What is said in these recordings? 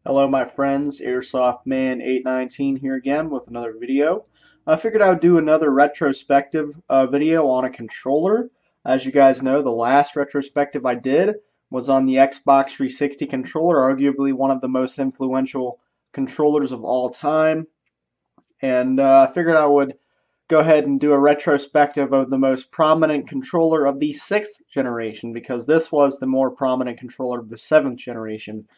Hello my friends, AirsoftMan819 here again with another video. I figured I would do another retrospective video on a controller. As you guys know, the last retrospective I did was on the Xbox 360 controller, arguably one of the most influential controllers of all time. And I figured I would go ahead and do a retrospective of the most prominent controller of the 6th generation, because this was the more prominent controller of the 7th generation.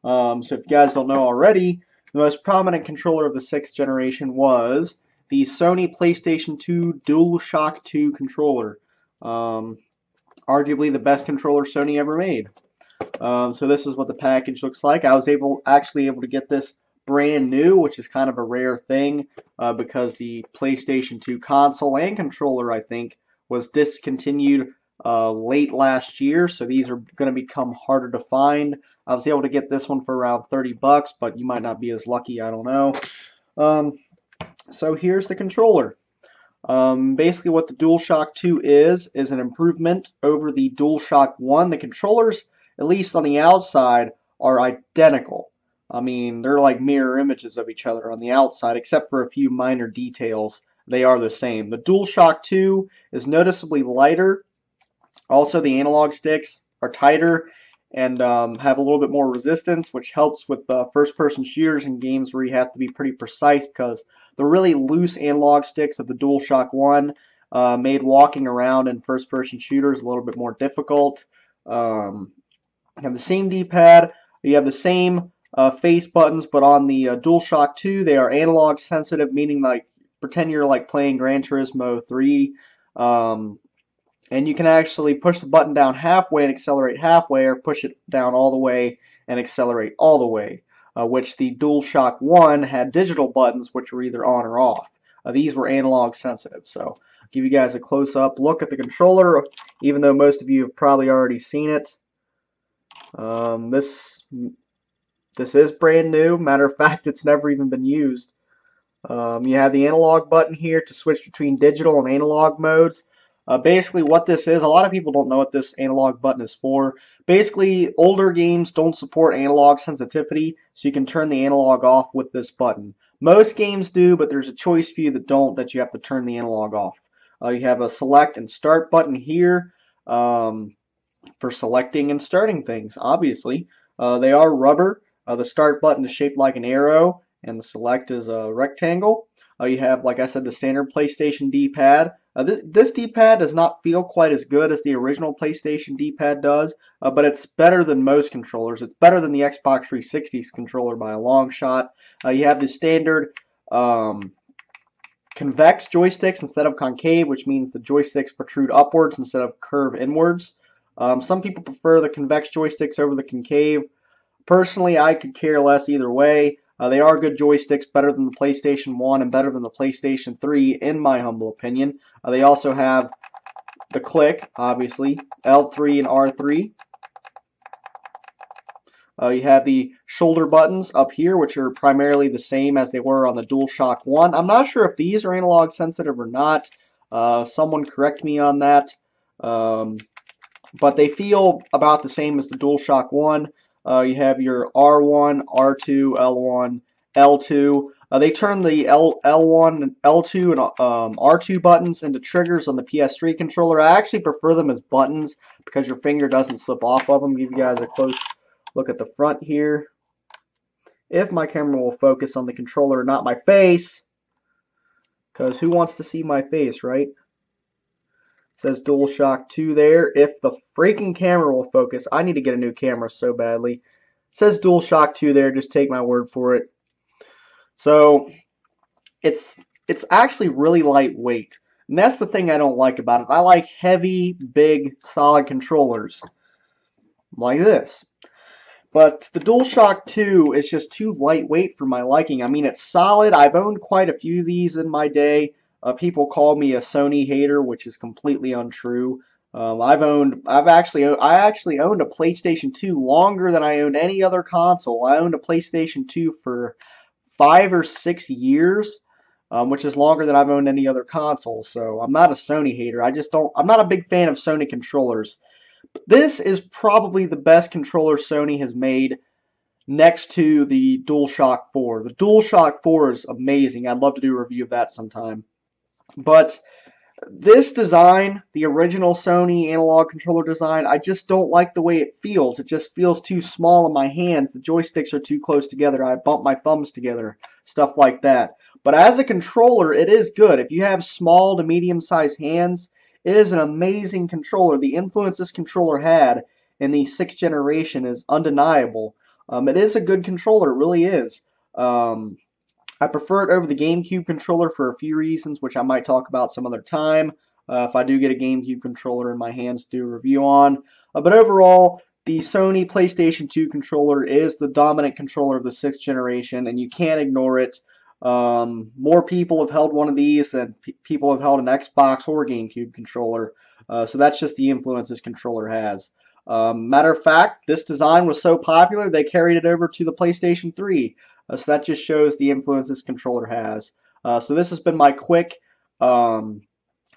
So if you guys don't know already, the most prominent controller of the 6th generation was the Sony PlayStation 2 DualShock 2 controller. Arguably the best controller Sony ever made. So this is what the package looks like. I was actually able to get this brand new, which is kind of a rare thing because the PlayStation 2 console and controller, I think, was discontinued late last year, so these are going to become harder to find. I was able to get this one for around 30 bucks, but you might not be as lucky, I don't know. So here's the controller. Basically what the DualShock 2 is an improvement over the DualShock 1. The controllers, at least on the outside, are identical. I mean, they're like mirror images of each other on the outside, except for a few minor details. They are the same. The DualShock 2 is noticeably lighter. Also, the analog sticks are tighter and have a little bit more resistance, which helps with first-person shooters and games where you have to be pretty precise, because the really loose analog sticks of the DualShock 1 made walking around in first-person shooters a little bit more difficult. You have the same D-pad, you have the same face buttons, but on the DualShock 2 they are analog sensitive, meaning like pretend you're like playing Gran Turismo 3. And you can actually push the button down halfway and accelerate halfway, or push it down all the way and accelerate all the way, which the DualShock 1 had digital buttons which were either on or off. These were analog sensitive. So I'll give you guys a close-up look at the controller, even though most of you have probably already seen it. This is brand new. Matter of fact, it's never even been used. You have the analog button here to switch between digital and analog modes. Basically what this is, a lot of people don't know what this analog button is for. Basically, older games don't support analog sensitivity, so you can turn the analog off with this button. Most games do, but there's a choice few that don't, that you have to turn the analog off. You have a select and start button here for selecting and starting things, obviously. They are rubber. The start button is shaped like an arrow, and the select is a rectangle. You have, like I said, the standard PlayStation D-pad. This D-pad does not feel quite as good as the original PlayStation D-pad does, but it's better than most controllers. It's better than the Xbox 360's controller by a long shot. You have the standard convex joysticks instead of concave, which means the joysticks protrude upwards instead of curve inwards. Some people prefer the convex joysticks over the concave. Personally, I could care less either way. They are good joysticks, better than the PlayStation 1 and better than the PlayStation 3, in my humble opinion. They also have the click, obviously, L3 and R3. You have the shoulder buttons up here, which are primarily the same as they were on the DualShock 1. I'm not sure if these are analog sensitive or not. Someone correct me on that. But they feel about the same as the DualShock 1. You have your R1, R2, L1, L2. They turn the L1, L2, and R2 buttons into triggers on the PS3 controller. I actually prefer them as buttons because your finger doesn't slip off of them. Give you guys a close look at the front here. If my camera will focus on the controller, not my face, because who wants to see my face, right? Says DualShock 2 there. If the freaking camera will focus, I need to get a new camera so badly. It says DualShock 2 there, just take my word for it. So it's actually really lightweight. And that's the thing I don't like about it. I like heavy, big, solid controllers like this. But the DualShock 2 is just too lightweight for my liking. I mean, it's solid. I've owned quite a few of these in my day. People call me a Sony hater, which is completely untrue. I actually owned a PlayStation 2 longer than I owned any other console. I owned a PlayStation 2 for 5 or 6 years, which is longer than I've owned any other console. So I'm not a Sony hater. I'm not a big fan of Sony controllers. This is probably the best controller Sony has made next to the DualShock 4. The DualShock 4 is amazing. I'd love to do a review of that sometime. But this design, the original Sony analog controller design, I just don't like the way it feels. It just feels too small in my hands. The joysticks are too close together. I bump my thumbs together, stuff like that. But as a controller, it is good. If you have small to medium-sized hands, it is an amazing controller. The influence this controller had in the 6th generation is undeniable. It is a good controller, it really is. I prefer it over the GameCube controller for a few reasons, which I might talk about some other time if I do get a GameCube controller in my hands to do a review on. But overall, the Sony PlayStation 2 controller is the dominant controller of the 6th generation, and you can't ignore it. More people have held one of these than people have held an Xbox or GameCube controller. So that's just the influence this controller has. Matter of fact, this design was so popular they carried it over to the PlayStation 3. So that just shows the influence this controller has. So this has been my quick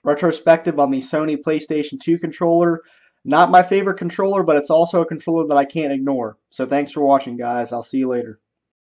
retrospective on the Sony PlayStation 2 controller. Not my favorite controller, but it's also a controller that I can't ignore. So thanks for watching, guys. I'll see you later.